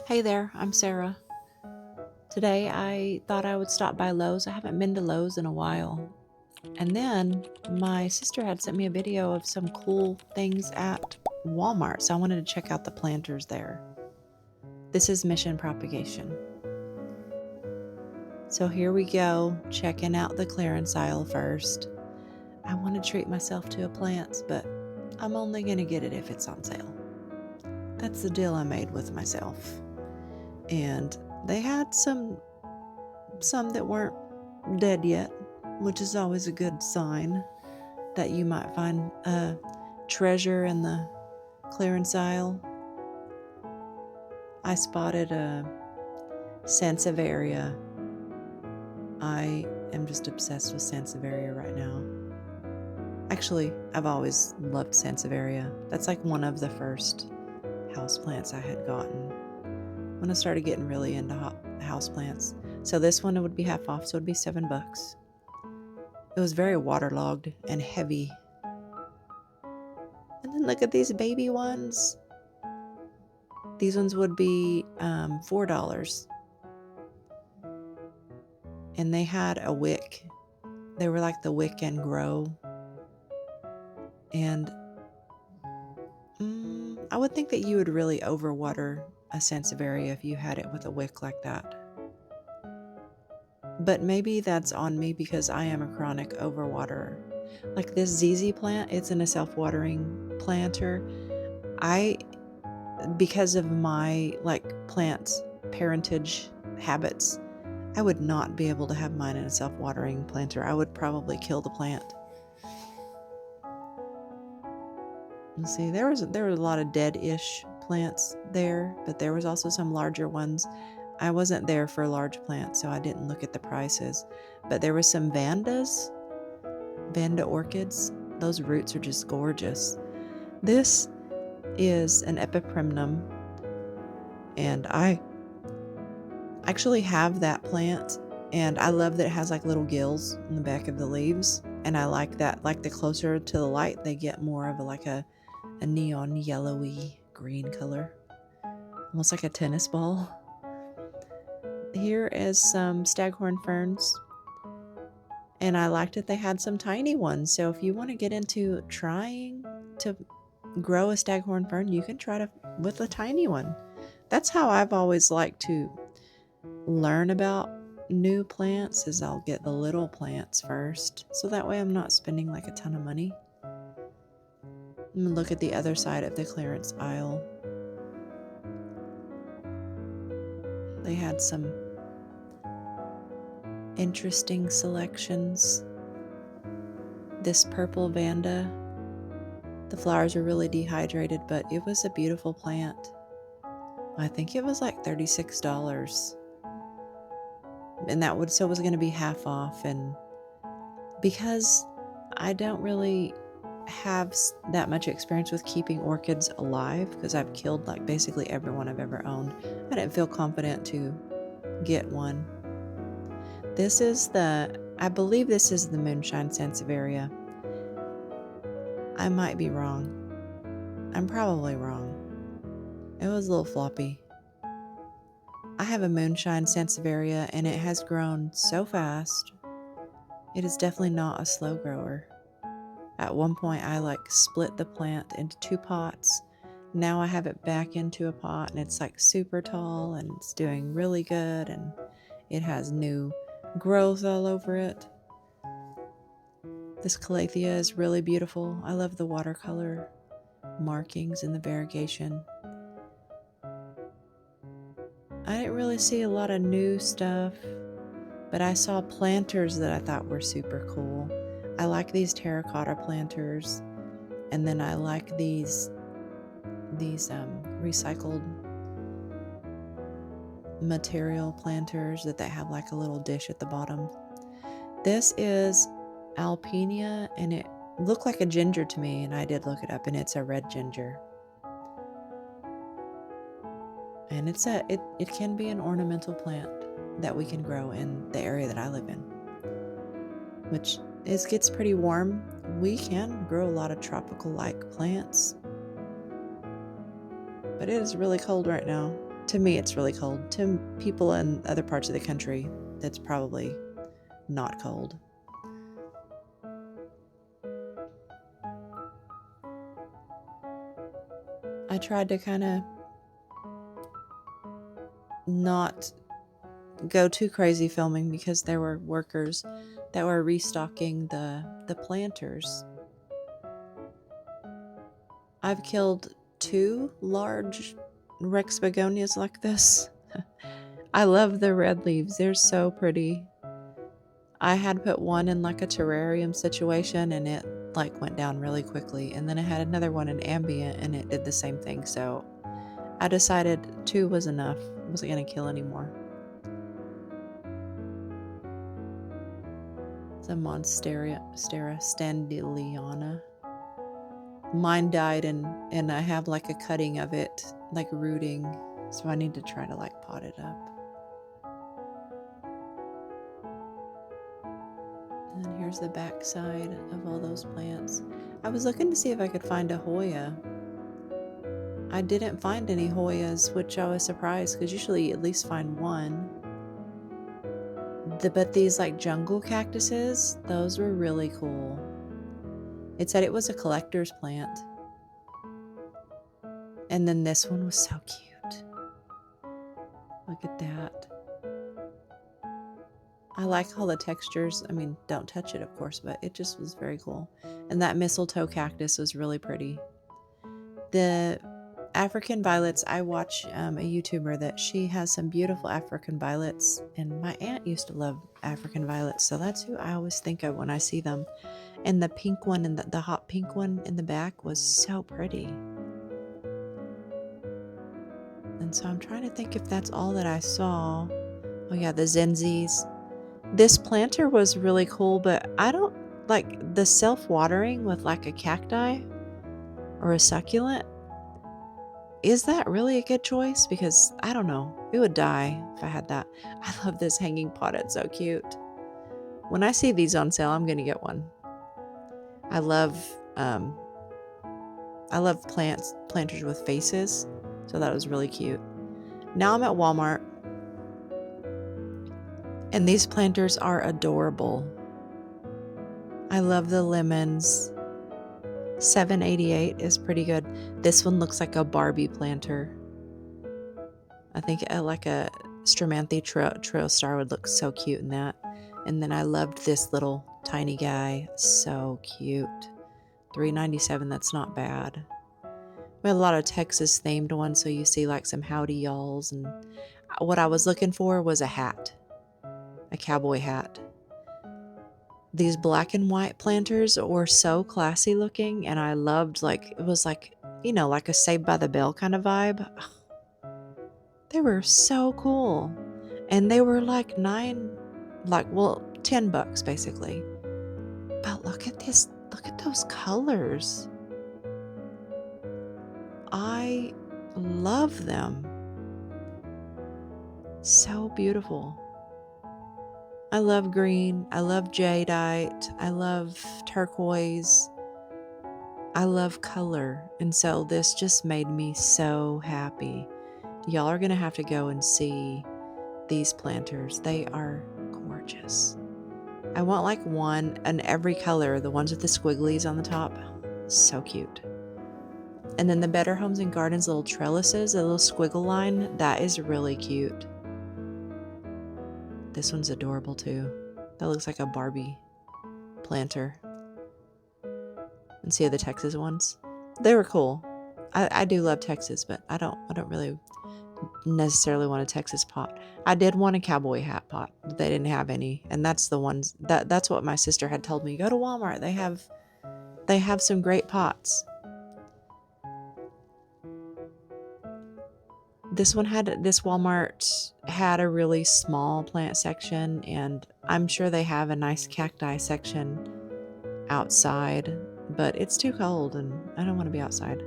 Hey there, I'm Sarah. Today I thought I would stop by Lowe's. I haven't been to Lowe's in a while. And then my sister had sent me a video of some cool things at Walmart, so I wanted to check out the planters there. This is Mission Propagation. So here we go, checking out the clearance aisle first. I want to treat myself to a plant, but I'm only going to get it if it's on sale. That's the deal I made with myself. And they had some that weren't dead yet, which is always a good sign that you might find a treasure in the clearance aisle. I spotted a sansevieria. I am just obsessed with sansevieria right now. Actually, I've always loved sansevieria. That's like one of the first houseplants I had gotten when I started getting really into houseplants. So this one would be half off, so it would be $7. It was very waterlogged and heavy. And then look at these baby ones. These ones would be $4. And they had a wick. They were like the wick and grow. And I would think that you would really overwater a sansevieria if you had it with a wick like that. But maybe that's on me because I am a chronic overwaterer. Like this ZZ plant, it's in a self-watering planter. Because of my plant parentage habits, I would not be able to have mine in a self-watering planter. I would probably kill the plant. Let's see, there was a lot of dead-ish plants there, but there was also some larger ones. I wasn't there for large plants, so I didn't look at the prices. But there was some Vanda orchids. Those roots are just gorgeous. This is an epiprimnum, and I actually have that plant, and I love that it has like little gills in the back of the leaves, and I like that. Like the closer to the light, they get more of a neon yellowy green color, almost like a tennis ball. Here is some staghorn ferns, and I liked that they had some tiny ones. So if you want to get into trying to grow a staghorn fern, you can try with a tiny one. That's how I've always liked to learn about new plants, is I'll get the little plants first, so that way I'm not spending like a ton of money. I'm gonna look at the other side of the clearance aisle. They had some interesting selections. This purple Vanda, the flowers are really dehydrated, but it was a beautiful plant. I think it was like $36. And it was going to be half off. And because I don't really have that much experience with keeping orchids alive, because I've killed like basically every one I've ever owned, I didn't feel confident to get one. I believe this is the moonshine sansevieria. I might be wrong. I'm probably wrong. It was a little floppy. I have a moonshine sansevieria, and it has grown so fast. It is definitely not a slow grower. At one point, I split the plant into 2 pots. Now I have it back into a pot, and it's like super tall, and it's doing really good, and it has new growth all over it. This calathea is really beautiful. I love the watercolor markings in the variegation. I didn't really see a lot of new stuff, but I saw planters that I thought were super cool. I like these terracotta planters, and then I like these recycled material planters that have like a little dish at the bottom. This is Alpinia, and it looked like a ginger to me, and I did look it up, and it's a red ginger. And it can be an ornamental plant that we can grow in the area that I live in, which gets pretty warm. We can grow a lot of tropical-like plants, but it is really cold right now. to me, it's really cold. To people in other parts of the country, it's probably not cold. I tried to kind of not go too crazy filming because there were workers that were restocking the planters. I've killed 2 large Rex begonias like this. I love the red leaves. They're so pretty. I had put one in like a terrarium situation and it like went down really quickly. And then I had another one in ambient and it did the same thing. So I decided 2 was enough. I wasn't going to kill anymore. It's a Monstera standeliana. Mine died and I have like a cutting of it, like rooting. So I need to try to like pot it up. And then here's the back side of all those plants. I was looking to see if I could find a Hoya. I didn't find any Hoyas, which I was surprised because usually you at least find one. But these like jungle cactuses, those were really cool. It said it was a collector's plant. And then this one was so cute. Look at that. I like all the textures. I mean, don't touch it, of course, but it just was very cool. And that mistletoe cactus was really pretty. The African violets, I watch a YouTuber that she has some beautiful African violets. And my aunt used to love African violets. So that's who I always think of when I see them. And the pink one and the hot pink one in the back was so pretty. And so I'm trying to think if that's all that I saw. Oh yeah, the Zenzies. This planter was really cool, but I don't like the self-watering with like a cacti or a succulent. Is that really a good choice? Because I don't know. It would die if I had that. I love this hanging pot. It's so cute. When I see these on sale, I'm going to get one. I love planters with faces. So that was really cute. Now I'm at Walmart. And these planters are adorable. I love the lemons. $7.88 is pretty good. This one looks like a Barbie planter. I think like a Stramanthe trail star would look so cute in that. And then I loved this little tiny guy. So cute. $3.97, that's not bad. We had a lot of Texas themed ones, so you see like some howdy y'alls. And what I was looking for was a hat. A cowboy hat. These black and white planters were so classy looking, and I loved, like, it was like, you know, like a Saved by the Bell kind of vibe. They were so cool. And they were like $10 basically. But look at this, look at those colors. I love them. So beautiful. I love green. I love jadeite. I love turquoise. I love color. And so this just made me so happy. Y'all are going to have to go and see these planters. They are gorgeous. I want like one in every color. The ones with the squigglies on the top. So cute. And then the Better Homes and Gardens little trellises, a little squiggle line. That is really cute. This one's adorable too. That looks like a Barbie planter. And see the Texas ones? They were cool. I do love Texas, but I don't really necessarily want a Texas pot. I did want a cowboy hat pot, but they didn't have any. And that's the ones that's what my sister had told me. Go to Walmart. They have some great pots. This Walmart had a really small plant section, and I'm sure they have a nice cacti section outside, but it's too cold and I don't want to be outside.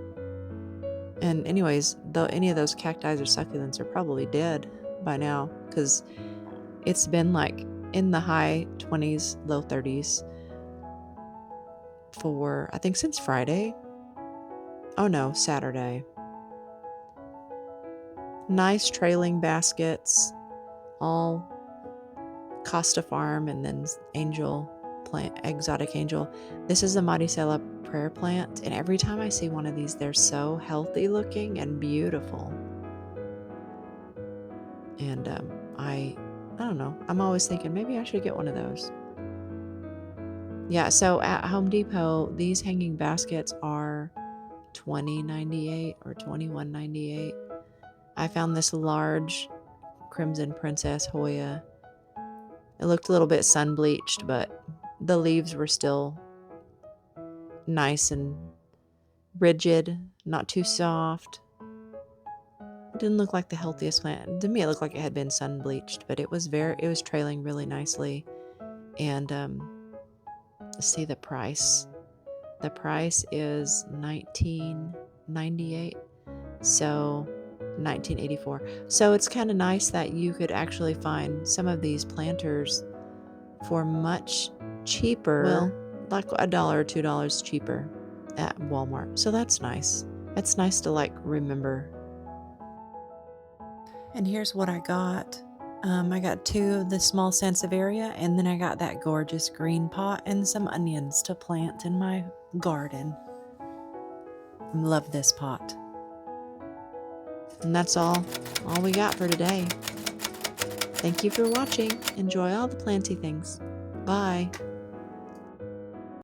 And anyways, though any of those cacti or succulents are probably dead by now, because it's been like in the high 20s, low 30s for, I think, since Friday. Oh no, Saturday. Nice trailing baskets, all Costa Farm, and then angel plant, exotic angel. This is a Maricela prayer plant, and every time I see one of these, they're so healthy looking and beautiful. And I don't know. I'm always thinking maybe I should get one of those. Yeah, so at Home Depot, these hanging baskets are $20.98 or $21.98. I found this large Crimson Princess Hoya. It looked a little bit sun bleached, but the leaves were still nice and rigid, not too soft. It didn't look like the healthiest plant. To me, it looked like it had been sun bleached, but it was trailing really nicely. And let's see the price. The price is $19.98, so $19.84. So it's kind of nice that you could actually find some of these planters for much cheaper, well, like $1 or $2 cheaper at Walmart. So that's nice. It's nice to like remember. And here's what I got. I got 2 of the small sansevieria, and then I got that gorgeous green pot and some onions to plant in my garden. I love this pot. And that's all we got for today. Thank you for watching. Enjoy all the planty things. Bye.